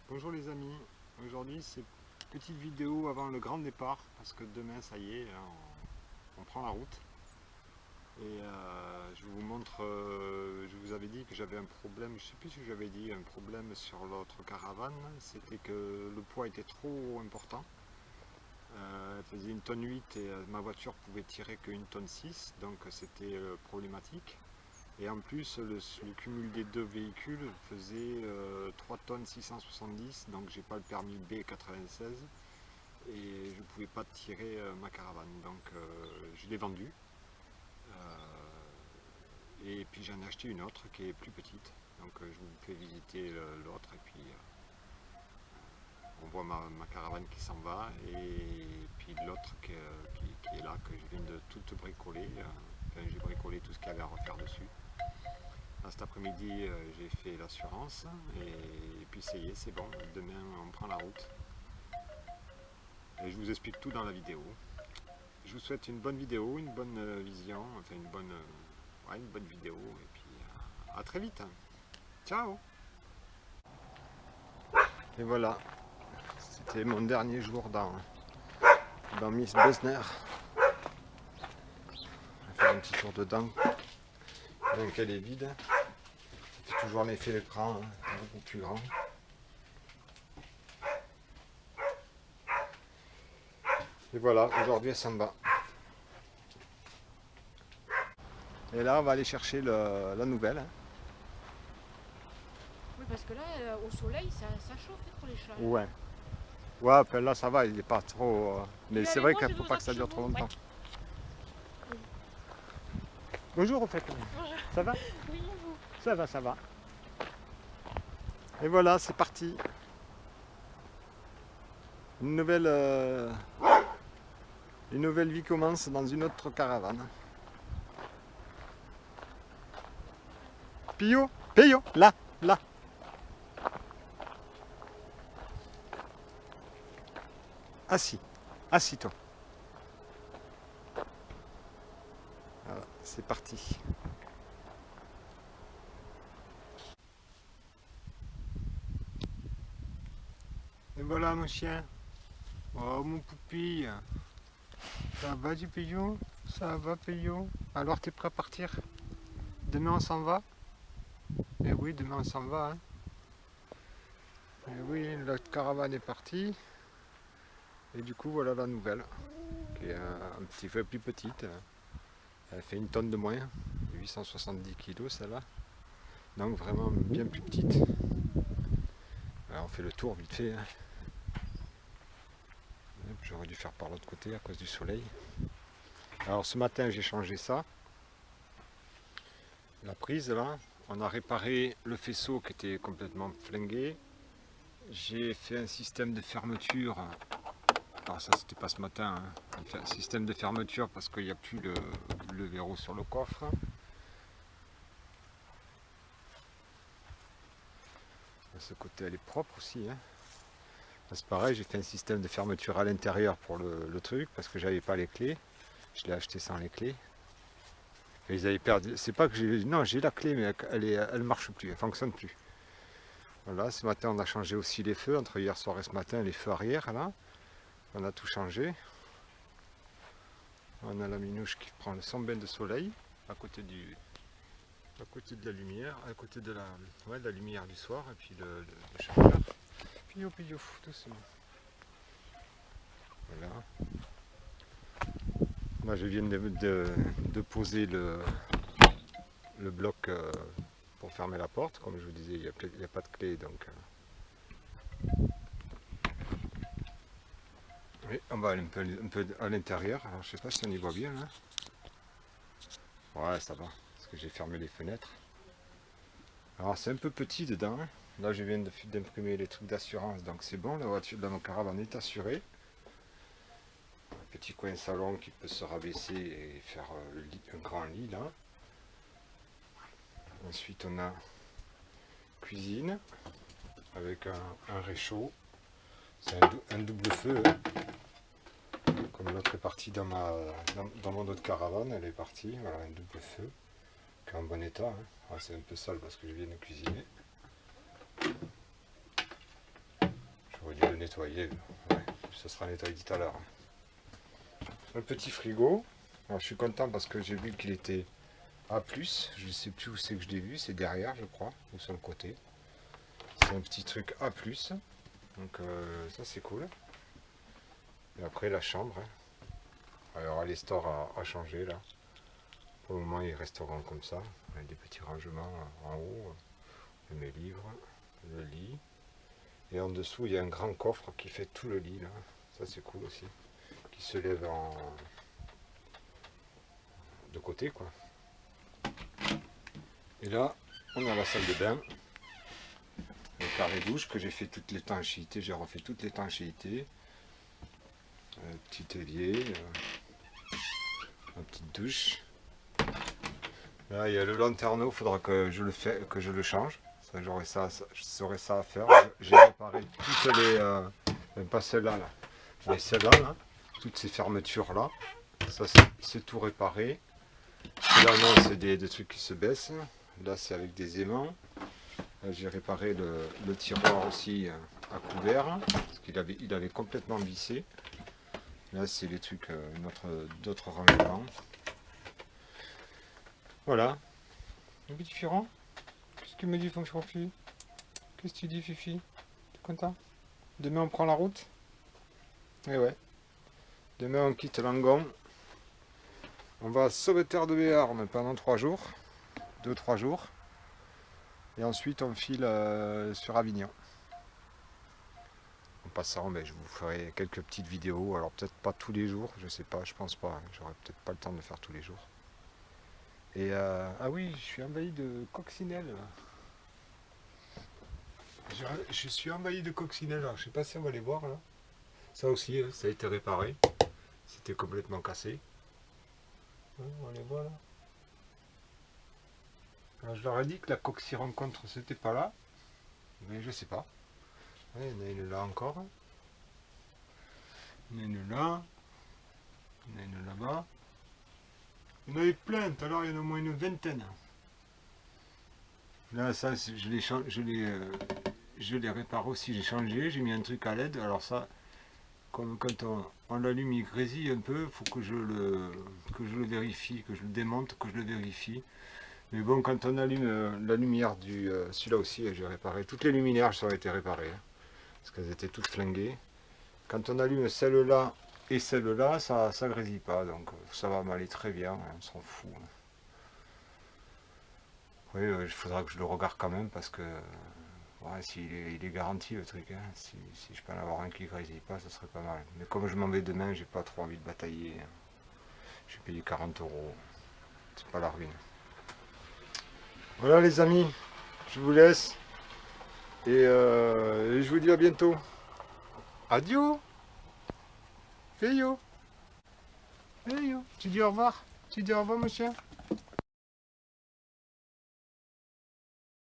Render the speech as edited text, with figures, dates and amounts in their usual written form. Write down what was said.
Bonjour les amis, aujourd'hui c'est une petite vidéo avant le grand départ parce que demain ça y est, on prend la route et je vous montre, je vous avais dit que j'avais un problème, je sais plus si j'avais dit un problème sur l'autre caravane, c'était que le poids était trop important, elle faisait 1 tonne 8 et ma voiture pouvait tirer que 1 tonne 6, donc c'était problématique. Et en plus, le cumul des deux véhicules faisait 3 tonnes 670, donc j'ai pas le permis B96 et je ne pouvais pas tirer ma caravane. Donc je l'ai vendue et puis j'en ai acheté une autre qui est plus petite. Donc je vous fais visiter l'autre et puis on voit ma caravane qui s'en va et puis l'autre qui est là, que je viens de tout bricoler. Enfin, j'ai bricolé tout ce qu'il y avait à refaire dessus. Cet après-midi, j'ai fait l'assurance et puis ça y est, c'est bon. Demain, on prend la route. Et je vous explique tout dans la vidéo. Je vous souhaite une bonne vidéo, une bonne vision, enfin une bonne vidéo. Et puis à très vite. Ciao. Et voilà, c'était mon dernier jour dans Miss Besner. On va faire un petit tour dedans. Donc elle est vide. Ça fait toujours l'effet l'écran, beaucoup plus grand. Et voilà, aujourd'hui elle s'en va. Et là on va aller chercher la nouvelle. Oui, parce que là, au soleil, ça chauffe pour les chats. Ouais. Ouais, enfin là ça va, il n'est pas trop. Mais Il c'est allait vrai voir, qu'il j'ai ne faut vos pas que autres ça dure trop chevaux. longtemps. Oui. Bonjour au fait. Bonjour. Ça va? Oui, vous. Ça va, ça va. Et voilà, c'est parti. Une nouvelle vie commence dans une autre caravane. Pio, Pio, là, là. Assis, assis-toi. Voilà, c'est parti. Et voilà mon chien. Oh mon poupille. Ça va du Pio? Ça va Pio? Alors t'es prêt à partir? Demain on s'en va? Eh oui, demain on s'en va. Hein. Eh oui, la caravane est partie. Et du coup voilà la nouvelle. Qui est un petit peu plus petite. Elle fait 1 tonne de moins. 870 kg celle-là. Donc vraiment bien plus petite. Alors on fait le tour vite fait. Hein. J'aurais dû faire par l'autre côté à cause du soleil. Alors ce matin j'ai changé ça. La prise là. On a réparé le faisceau qui était complètement flingué. J'ai fait un système de fermeture. Alors ça c'était pas ce matin. Hein. Un système de fermeture parce qu'il n'y a plus le verrou sur le coffre. De ce côté elle est propre aussi. Hein. C'est pareil, j'ai fait un système de fermeture à l'intérieur pour le truc parce que j'avais pas les clés. Je l'ai acheté sans les clés. Et ils avaient perdu. C'est pas que j'ai. Non, j'ai la clé, mais elle marche plus, elle fonctionne plus. Voilà, ce matin on a changé aussi les feux, entre hier soir et ce matin, les feux arrière là. On a tout changé. On a la minouche qui prend son bain de soleil à côté de la lumière, à côté de la lumière du soir, et puis le chaleur. Pio, pio, doucement. Voilà. Là je viens de poser le bloc pour fermer la porte. Comme je vous disais, il n'y a pas de clé, donc oui, on va aller un peu à l'intérieur. Alors je sais pas si on y voit bien là. Ouais, ça va, parce que j'ai fermé les fenêtres. Alors c'est un peu petit dedans. Hein. Là je viens d'imprimer les trucs d'assurance, donc c'est bon, la voiture de mon caravane est assurée. Un petit coin salon qui peut se rabaisser et faire un grand lit là. Ensuite on a cuisine avec un réchaud. C'est un double feu. Hein. Comme l'autre est parti dans mon autre caravane, elle est partie. Voilà, un double feu qui est en bon état. Hein. Ah, c'est un peu sale parce que je viens de cuisiner. dû le nettoyer. Ouais, ça sera nettoyé tout à l'heure. Le petit frigo. Alors, je suis content parce que j'ai vu qu'il était A+. Je ne sais plus où c'est que je l'ai vu. C'est derrière, je crois, ou sur le côté. C'est un petit truc A+. Donc ça c'est cool. Et après la chambre. Hein. Alors les stores à changer là. Pour le moment ils resteront comme ça. Avec des petits rangements en haut. Mes livres, le lit. Et en dessous il y a un grand coffre qui fait tout le lit là. Ça c'est cool aussi. Qui se lève de côté quoi. Et là on a la salle de bain. Le carré douche que j'ai fait toute l'étanchéité, j'ai refait toute l'étanchéité. Petit évier, une petite douche. Là il y a le lanterneau, il faudra que je le change. Ça, j'aurais ça à faire. J'ai réparé toutes les. Pas celle-là, là. Mais celle-là, là, toutes ces fermetures là. Ça c'est tout réparé. Là non, c'est des trucs qui se baissent. Là c'est avec des aimants. J'ai réparé le tiroir aussi à couvert, parce qu'il avait complètement vissé. Là c'est les trucs, d'autres rangements. Voilà. Le petit Firan, qu'est-ce que me dit Fifi? Qu'est-ce que tu dis Fifi? T'es content? Demain on prend la route? Eh ouais. Demain on quitte Langon. On va à Sauveterre de Béarn pendant 3 jours. 2-3 jours. Et ensuite on file sur Avignon. En passant, je vous ferai quelques petites vidéos. Alors peut-être pas tous les jours, je sais pas, je pense pas. Hein. J'aurai peut-être pas le temps de faire tous les jours. Et ah oui, je suis envahi de coccinelles. Je suis envahi de coccinelles. Alors, je sais pas si on va les voir là. Ça aussi, ça a été réparé. C'était complètement cassé. On les voit là. Alors, je leur ai dit que la cocci rencontre c'était pas là. Mais je sais pas. Ouais, il y en a une là encore. Il y en a une là. Il y en a une là-bas. Il y en avait plein, tout à l'heure il y en a au moins une vingtaine. Là ça je l'ai réparé aussi, j'ai changé, j'ai mis un truc à LED. Alors ça, comme quand on l'allume il grésille un peu, il faut que je le vérifie, que je le démonte, que je le vérifie. Mais bon, quand on allume la lumière du celui-là aussi, j'ai réparé. Toutes les luminaires ça a été réparées. Hein, parce qu'elles étaient toutes flinguées. Quand on allume celle-là et celle-là, ça grésille pas, donc ça va m'aller très bien, on s'en fout. Oui, il faudra que je le regarde quand même, parce que ouais, il est garanti le truc, hein. Si je peux en avoir un qui grésille pas, ça serait pas mal. Mais comme je m'en vais demain, j'ai pas trop envie de batailler. J'ai payé 40 €, c'est pas la ruine. Voilà les amis, je vous laisse, et je vous dis à bientôt. Adieu. Fais yo. Hey yo. Tu dis au revoir. Tu dis au revoir, monsieur.